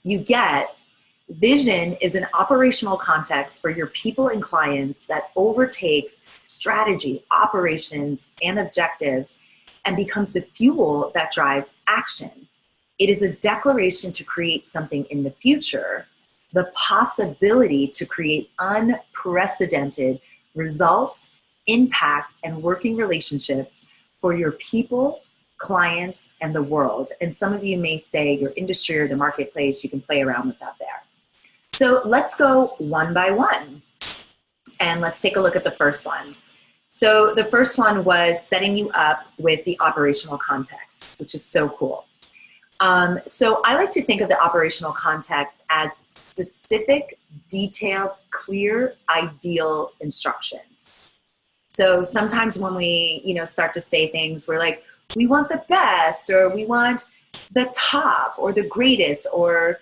you get vision is an operational context for your people and clients that overtakes strategy, operations, and objectives and becomes the fuel that drives action. It is a declaration to create something in the future, the possibility to create unprecedented results, impact, and working relationships for your people, clients, and the world. And some of you may say your industry or the marketplace, you can play around with that there. So let's go one by one. And let's take a look at the first one. So the first one was setting you up with the operational context, which is so cool. So I like to think of the operational context as specific, detailed, clear, ideal instructions. So sometimes when we, start to say things, we're like, we want the best, or we want the top, or the greatest, or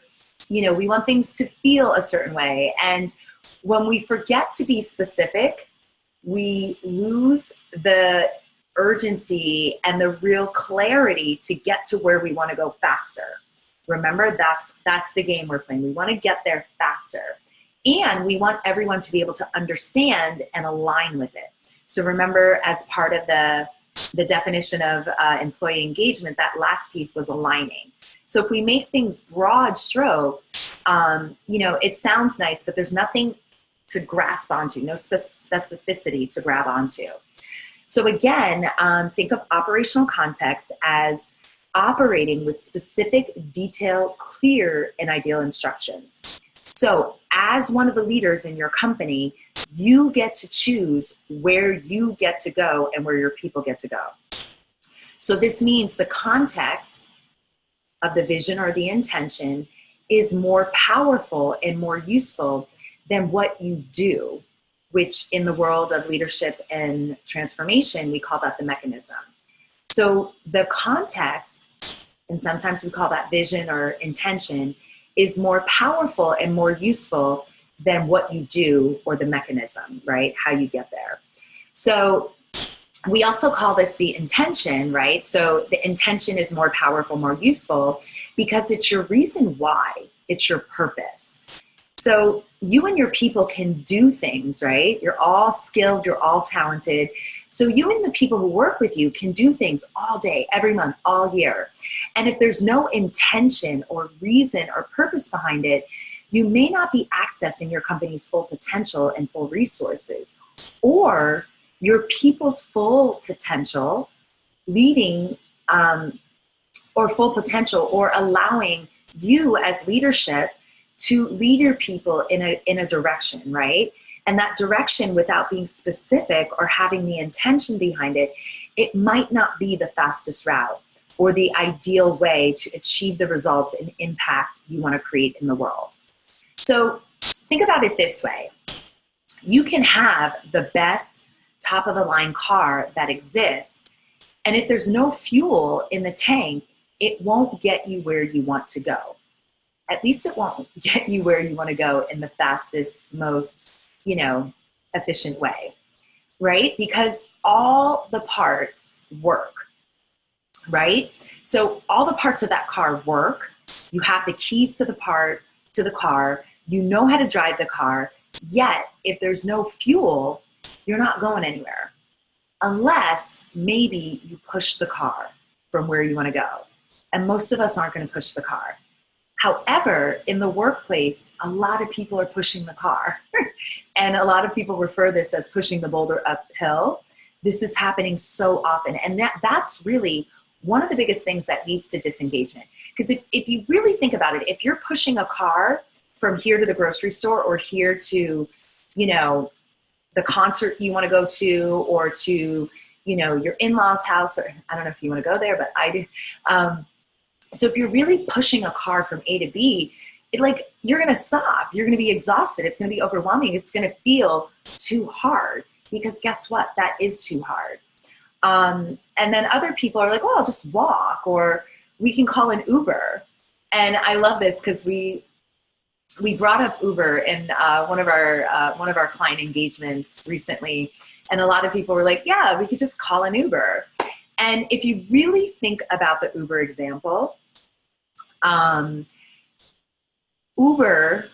we want things to feel a certain way. And when we forget to be specific, we lose the urgency and the real clarity to get to where we want to go faster. Remember, that's the game we're playing. We want to get there faster. And we want everyone to be able to understand and align with it. So remember, as part of the definition of employee engagement, that last piece was aligning. So if we make things broad stroke, it sounds nice, but there's nothing to grasp onto, no specificity to grab onto. So again, think of operational context as operating with specific, detailed, clear, and ideal instructions. So as one of the leaders in your company, you get to choose where you get to go and where your people get to go. So this means the context of the vision or the intention is more powerful and more useful than what you do, which in the world of leadership and transformation, we call that the mechanism. So the context, and sometimes we call that vision or intention, is more powerful and more useful than what you do or the mechanism, right? How you get there. So we also call this the intention, right? So the intention is more powerful, more useful because it's your reason why, it's your purpose. So you and your people can do things, right? You're all skilled, you're all talented. So you and the people who work with you can do things all day, every month, all year. And if there's no intention or reason or purpose behind it, you may not be accessing your company's full potential and full resources, or your people's full potential leading or full potential, or allowing you as leadership to lead your people in a direction, right? And that direction, without being specific or having the intention behind it, it might not be the fastest route or the ideal way to achieve the results and impact you want to create in the world. So think about it this way. You can have the best top of the line car that exists, and if there's no fuel in the tank, it won't get you where you want to go. At least it won't get you where you want to go in the fastest, most, efficient way, right? Because all the parts work, right? So all the parts of that car work. You have the keys to the car, you know how to drive the car, yet if there's no fuel, you're not going anywhere. Unless maybe you push the car from where you want to go. And most of us aren't going to push the car. However, in the workplace, a lot of people are pushing the car. And a lot of people refer this as pushing the boulder uphill. This is happening so often. And that's really one of the biggest things that leads to disengagement. Because if you really think about it, if you're pushing a car from here to the grocery store, or here to, the concert you want to go to, or to, your in-laws' house, or I don't know if you want to go there, but I do. So if you're really pushing a car from A to B, you're going to stop. You're going to be exhausted. It's going to be overwhelming. It's going to feel too hard, because guess what? That is too hard. And then other people are like, well, I'll just walk, or we can call an Uber. And I love this because we brought up Uber in one of our client engagements recently. And a lot of people were like, yeah, we could just call an Uber. And if you really think about the Uber example, Uber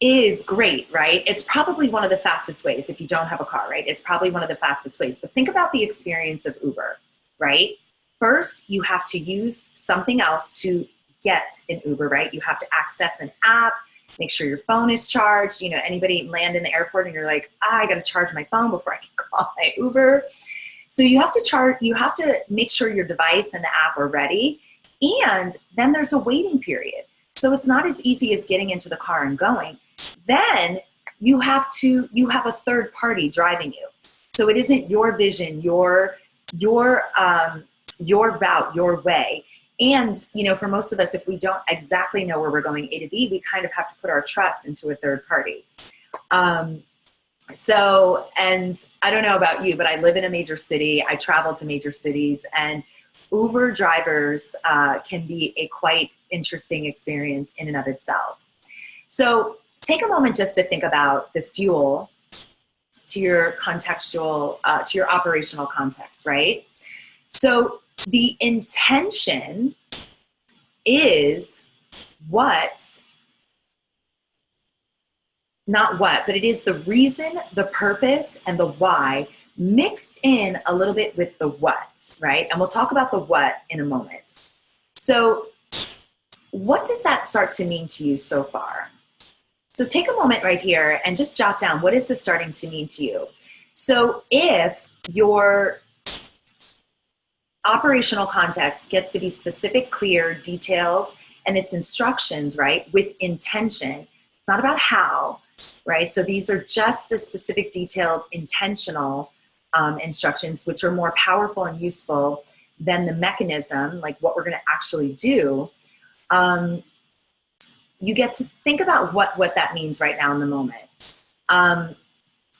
is great, right? It's probably one of the fastest ways if you don't have a car, right? It's probably one of the fastest ways. But think about the experience of Uber, right? First, you have to use something else to get an Uber, right? You have to access an app, make sure your phone is charged. You know, anybody land in the airport and you're like, I got to charge my phone before I can call my Uber. So you have to make sure your device and the app are ready. And then there's a waiting period. So it's not as easy as getting into the car and going. Then you have a third party driving you. So it isn't your vision, your route, your way. And, you know, for most of us, if we don't exactly know where we're going A to B, we kind of have to put our trust into a third party. So, and I don't know about you, but I live in a major city. I travel to major cities, and Uber drivers can be a quite interesting experience in and of itself. So take a moment just to think about the fuel to your contextual, to your operational context, right? So the intention is but it is the reason, the purpose, and the why mixed in a little bit with the what, right? And we'll talk about the what in a moment. So what does that start to mean to you so far? So take a moment right here and just jot down, what is this starting to mean to you? So if your operational context gets to be specific, clear, detailed, and its instructions, right, with intention, it's not about how, right? So these are just the specific, detailed, intentional instructions, which are more powerful and useful than the mechanism, like what we're going to actually do. You get to think about what that means right now in the moment.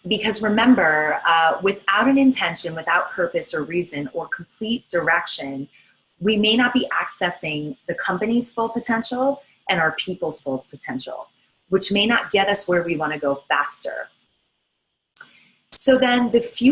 Because remember, without an intention, without purpose or reason or complete direction, we may not be accessing the company's full potential and our people's full potential, which may not get us where we want to go faster. So then the future